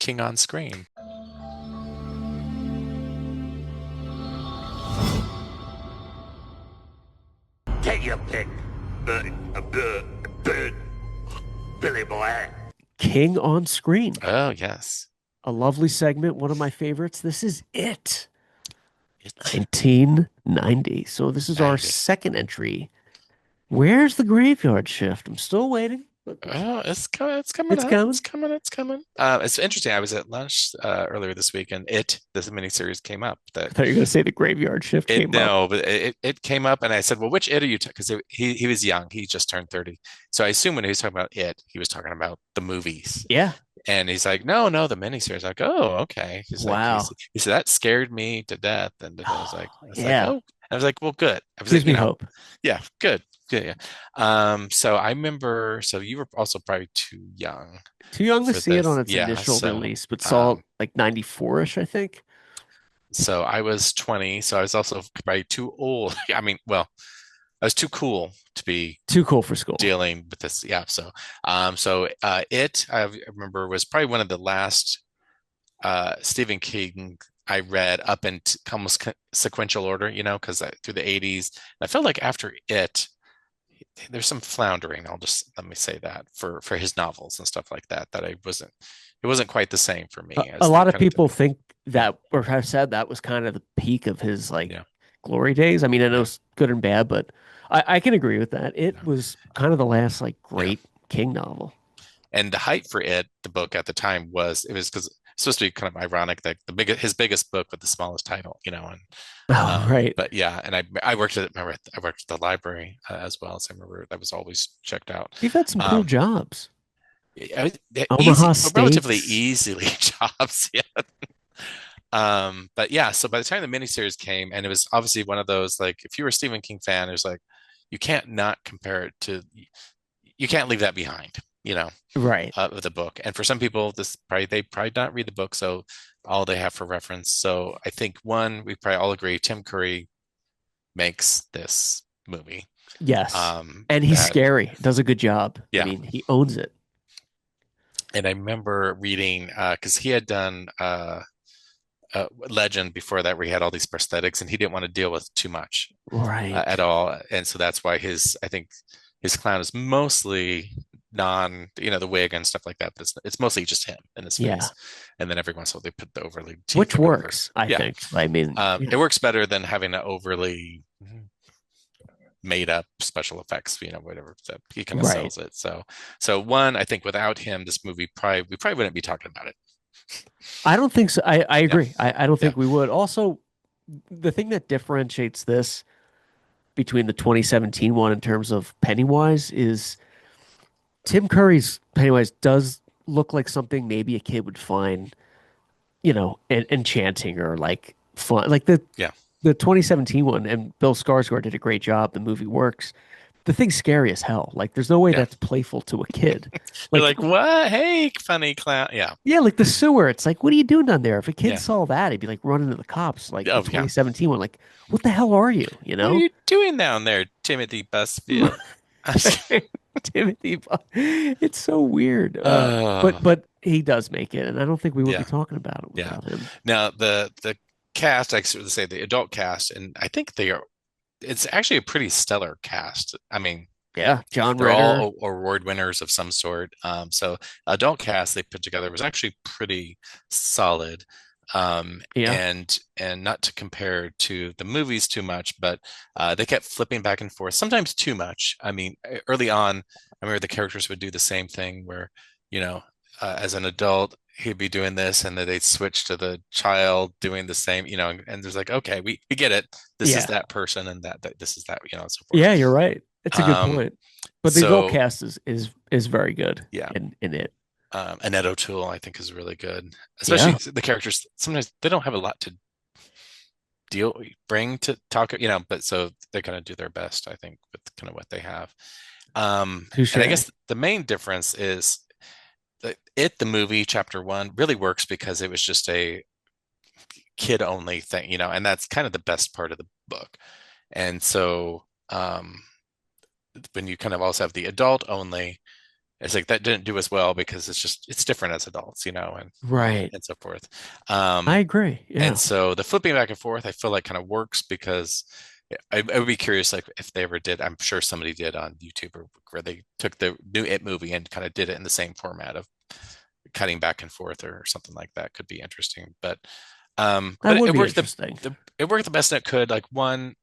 King on Screen. Take your pick, Billy boy. King on Screen. Oh, yes. A lovely segment, one of my favorites. This is it. It's 1990. So this is our 90. second entry. Where's the graveyard shift? I'm still waiting. Oh, it's coming. It's coming It's up. coming. It's coming. It's coming. It's interesting. I was at lunch earlier this week, and this miniseries came up. I thought you were going to say the graveyard shift It came up. no, but it came up, and I said, "Well, which it are you?" Because he was young. He just turned 30. So I assume when he was talking about it, he was talking about the movies. Yeah. And he's like, "No, no, the miniseries." I'm like, "Oh, okay." He's like, Wow. he said that scared me to death, and I was like, Yeah. "Oh." I was like, "Well, good." I was Gives like, me hope. yeah, good, good, yeah. So I remember. So you were also probably too young Too young to for see it on this, its yeah. initial So, release, but saw it um, like 94-ish, I think. so I was 20, so I was also probably too old. I mean, well, I was too cool to be Too cool for school. dealing with this. Yeah. I remember was probably one of the last Stephen King I read up in almost sequential order, because through the 80s, I felt like after it, there's some floundering. I'll just let me say that for his novels and stuff like that, it wasn't quite the same for me A as the lot of kind of, people think yeah, that, or have said that was kind of the peak of his like yeah, glory days. I mean, I know yeah, it's good and bad, but I can agree with that. It yeah, was kind of the last like yeah. great King novel. And the hype for the book at the time it was because it's supposed to be kind of ironic that his biggest book with the smallest title, and Oh, right. but yeah, and I worked I worked at the library as well, so I remember that was always checked out. You've had some cool Um, jobs. Easy, Omaha relatively Steaks. easily jobs, yeah. But yeah, so by the time the miniseries came, and it was obviously one of those like if you were a Stephen King fan, there's like you can't not compare it to you can't leave that behind, Right. with the book. And for some people, they probably not read the book, so all they have for reference. So I think we probably all agree, Tim Curry makes this movie. Yes. And he's That scary. Does a good job. I Yeah, mean, he owns it. and I remember reading because he had done Legend before that, where he had all these prosthetics, and he didn't want to deal with too much at Right. all, and so that's why I think his clown is mostly the wig and stuff like that. But it's mostly just him and his Yeah. face, and then every once in a while they put the overly teeth Which or whatever. works, I Yeah, think. I mean, it works better than having an overly made up special effects, whatever that he kind of right. sells it. So one, I think without him, this movie we probably wouldn't be talking about it. I don't think so. I Yeah, agree. I don't yeah, think we would. Also, the thing that differentiates this between the 2017 one in terms of Pennywise is Tim Curry's Pennywise does look like something maybe a kid would find, enchanting or like fun. Like yeah. the 2017 one, and Bill Skarsgård did a great job. The movie works. The thing's scary as hell. Like there's no way Yeah. that's playful to a kid. You're Like like, what? Hey, funny clown. Yeah. yeah, like the sewer. It's like, what are you doing down there? If a kid Yeah. saw that, he'd be like running to the cops. Like the Oh, yeah. 2017 one, like, what the hell are you? You What are know? you doing down there, Timothy Busfield? Timothy, it's so weird. But Oh, he does make it, and I don't think we would be yeah. talking about it Yeah. without him. Now the cast, I sort of say the adult cast, and I think it's actually a pretty stellar cast. I mean, Yeah, John they're Ritter. all award winners of some sort. So adult cast they put together was actually pretty solid. Yeah, And not to compare to the movies too much, but they kept flipping back and forth, sometimes too much. I mean, early on, I remember the characters would do the same thing where, as an adult, he'd be doing this, and then they'd switch to the child doing the same, and there's like, okay, we get it. This is yeah, that person, and that this is that, and so forth. yeah. You're right. It's a good Um, point. But the adult so cast is very good yeah. in it. Annette O'Toole, I think, is really good. Especially Yeah, the characters. Sometimes they don't have a lot to bring to talk, but so they kind of do their best, I think, with kind of what they have. touche. And I guess the main difference is that the movie chapter one really works because it was just a kid only thing, and that's kind of the best part of the book. And so when you kind of also have the adult only, It's like that didn't do as well because it's different as adults, Right. and so forth. I Um, agree. and Yeah. so the flipping back and forth, I feel like kind of works because I would be curious, like if they ever did. I'm sure somebody did on YouTube or where they took the new It movie and kind of did it in the same format of cutting back and forth or something like that. Could be interesting, but That would it be worked interesting. it worked the best it could. Like one,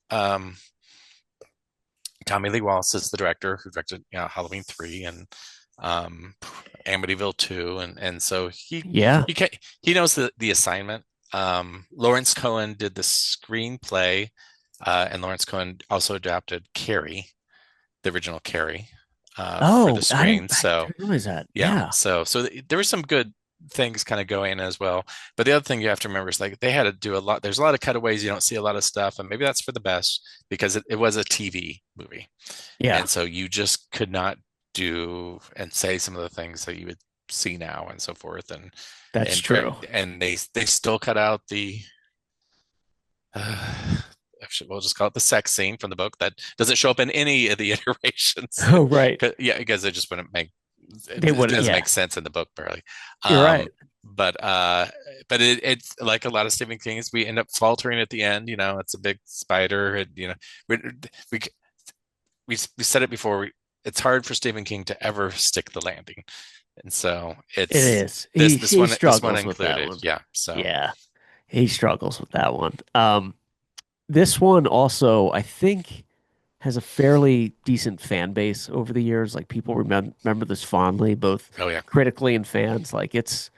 Tommy Lee Wallace is the director who directed, Halloween 3 and um, Amityville 2, and so Yeah. he knows the assignment. Lawrence Cohen did the screenplay, and Lawrence Cohen also adapted Carrie, the original Carrie, for the Oh, screen. I So didn't realize that. yeah, Yeah. there were some good things kind of going as well. But the other thing you have to remember is like they had to do a lot. There's a lot of cutaways. You don't see a lot of stuff, and maybe that's for the best because it was a TV movie, Yeah. and so you just could not do and say some of the things that you would see now and so forth. That's true. And they still cut out the we'll just call it the sex scene from the book that doesn't show up in any of the iterations. Oh, right. Yeah, because it just wouldn't make They it would. doesn't Yeah. make sense in the book barely. You're right. Um, but it's like a lot of Stephen King's. We end up faltering at the end. It's a big spider. We we we said it before. It's hard for Stephen King to ever stick the landing, and so It it's is. He this one struggles with that included. one. Yeah. So Yeah. He struggles with that one. This one also, I think, has a fairly decent fan base over the years. Like people remember this fondly, both oh yeah, critically and fans. Like it's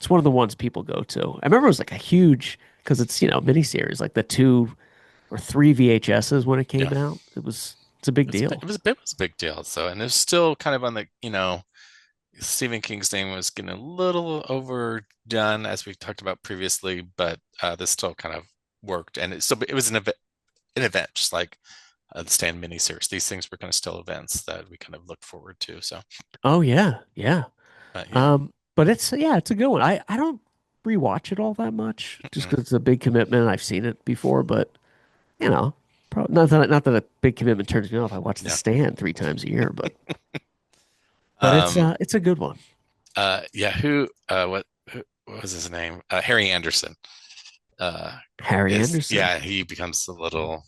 one of the ones people go to. I remember it was like a huge because it's miniseries, like the 2 or 3 VHSs when it yeah. came out. It's a big deal. It was a big deal. So and it's still kind of on the Stephen King's name was getting a little overdone as we talked about previously, but this still kind of worked, and it was an event, just like the Stand miniseries. These things were kind of still events that we kind of look forward to. So, Oh yeah, yeah. yeah, But it's a good one. I don't rewatch it all that much just mm-mm. because it's a big commitment. I've seen it before, but you know, not that a big commitment turns me off. I watch The Yeah. Stand 3 times a year, but Um, it's a good one. yeah. What was his name? Harry Anderson. Uh, Harry is Anderson, yeah, he becomes a little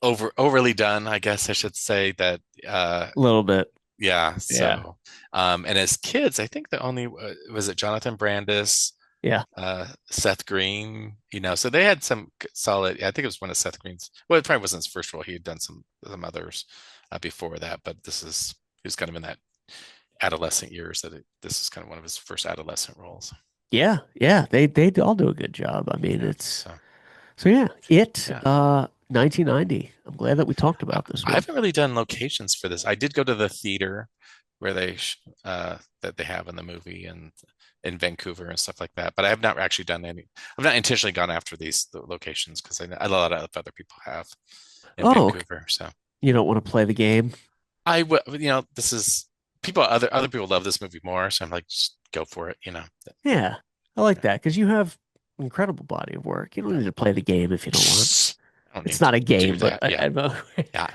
overly done, I guess I should say that. a little bit. Yeah. Yeah, So, and as kids, I think the only was it Jonathan Brandis, yeah. Seth Green, so they had some solid. I think it was one of Seth Green's. Well, it probably wasn't his first role. He had done some others before that, but he was kind of in that adolescent years this is kind of one of his first adolescent roles. Yeah, yeah, they all do a good job. I mean, Yeah. it's So so yeah, it yeah, 1990. I'm glad that we talked I, about this I one. haven't really done locations for this. I did go to the theater where that they have in the movie and in Vancouver and stuff like that. But I have not actually done any. I've not intentionally gone after the locations because I know a lot of other people have in Oh, Vancouver. So you don't want to play the game? I would, this is other people love this movie more. So I'm like, just go for it. Yeah, I like Yeah. that because you have incredible body of work. You don't Yeah. need to play the game if you don't want. I don't It's need not to a do game, but that. Yeah. Yeah.